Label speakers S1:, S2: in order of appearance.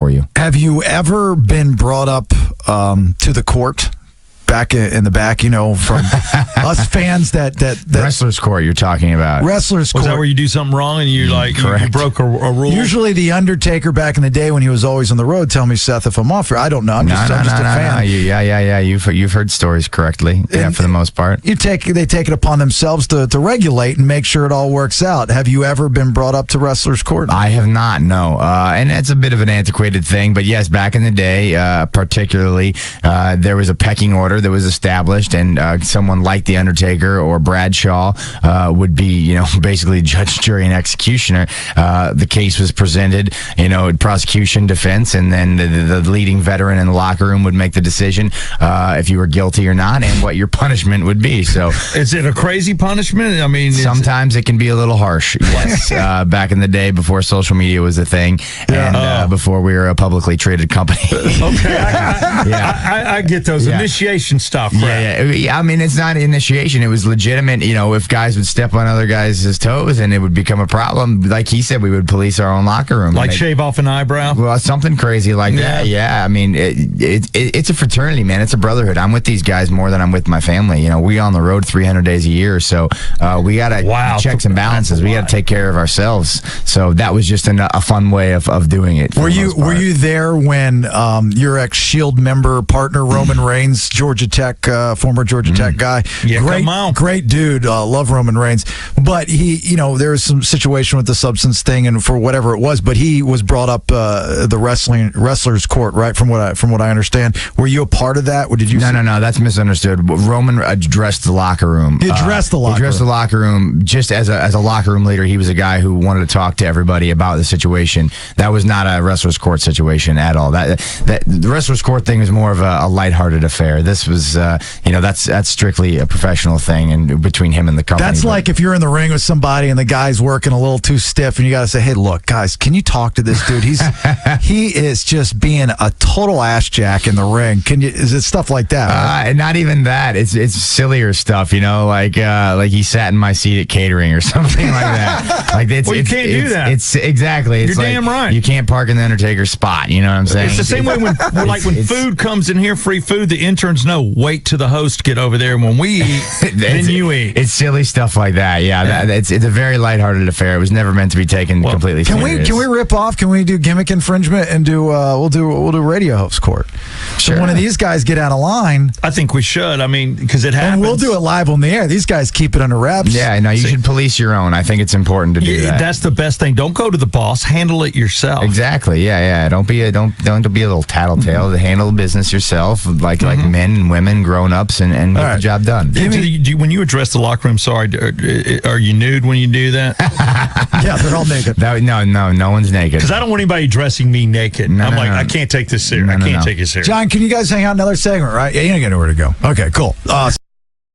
S1: for you.
S2: Have you ever been brought up to the court? Back in the back, from us fans that
S1: Wrestler's court you're talking about.
S2: Wrestler's court.
S3: Was that where you do something wrong and you you broke a rule?
S2: Usually the Undertaker back in the day when he was always on the road, tell me, Seth, if I'm off here. I don't know. I'm just a fan.
S1: No. Yeah. You've heard stories correctly. Yeah, for the most part.
S2: They take it upon themselves to regulate and make sure it all works out. Have you ever been brought up to Wrestler's court?
S1: I have not, no. And it's a bit of an antiquated thing, but yes, back in the day, particularly, there was a pecking order that was established, and someone like The Undertaker or Bradshaw would be, basically judge, jury, and executioner. The case was presented, prosecution, defense, and then the leading veteran in the locker room would make the decision if you were guilty or not and what your punishment would be. So,
S3: is it a crazy punishment? I mean,
S1: sometimes it can be a little harsh. Yes, back in the day before social media was a thing, and before we were a publicly traded company.
S3: Okay, I get those initiation stuff.
S1: Yeah. I mean, it's not initiation. It was legitimate. If guys would step on other guys' toes and it would become a problem, like he said, we would police our own locker room.
S3: Like shave off an eyebrow?
S1: Well, something crazy like that. Yeah. I mean, it's a fraternity, man. It's a brotherhood. I'm with these guys more than I'm with my family. We on the road 300 days a year, so we got to checks and balances. We got to take care of ourselves. So that was just a fun way of doing it.
S2: Were you there when your ex-Shield member partner Roman Reigns, Georgia Tech, former Georgia Tech guy, great dude, love Roman Reigns, but he, there was some situation with the substance thing and for whatever it was, but he was brought up the wrestler's court, right? From what I understand, were you a part of that? Or did you?
S1: No, that's misunderstood. Roman addressed the locker room.
S2: He addressed the
S1: locker room just as a locker room leader. He was a guy who wanted to talk to everybody about the situation. That was not a wrestler's court situation at all. That the wrestler's court thing was more of a lighthearted affair. This was, that's strictly a professional thing, and between him and the company.
S2: That's like if you're in the ring with somebody and the guy's working a little too stiff, and you got to say, "Hey, look, guys, can you talk to this dude? He is just being a total ass jack in the ring. Is it stuff like that?" Right?
S1: Not even that. It's sillier stuff, like he sat in my seat at catering or something like that.
S3: You can't do that.
S1: It's exactly. It's
S3: You're damn right.
S1: You can't park in the Undertaker's spot. You know what I'm saying?
S3: It's the same way when food comes in here, free food. The interns know. Wait till the host get over there. When we eat, then you eat.
S1: It's silly stuff like that. Yeah, it's a very lighthearted affair. It was never meant to be taken completely serious.
S2: Can we rip off? Can we do gimmick infringement and do we'll do radio host court?
S1: Sure.
S2: So one of these guys get out of line.
S3: I think we should. I mean, because it happens.
S2: And we'll do it live on the air. These guys keep it under wraps.
S1: Yeah, no, you should police your own. I think it's important to do that.
S3: That's the best thing. Don't go to the boss. Handle it yourself.
S1: Exactly. Yeah. Don't be a little tattletale. Handle business yourself, like men and women, grown-ups, and get the job done.
S3: When you address the locker room, are you nude when you do that?
S2: Yeah, they're all naked.
S1: No one's naked.
S3: Because I don't want anybody dressing me naked. I can't take this serious. I can't take it serious.
S2: John, can you guys hang out another segment, right? Yeah, you don't get nowhere to go. Okay, cool.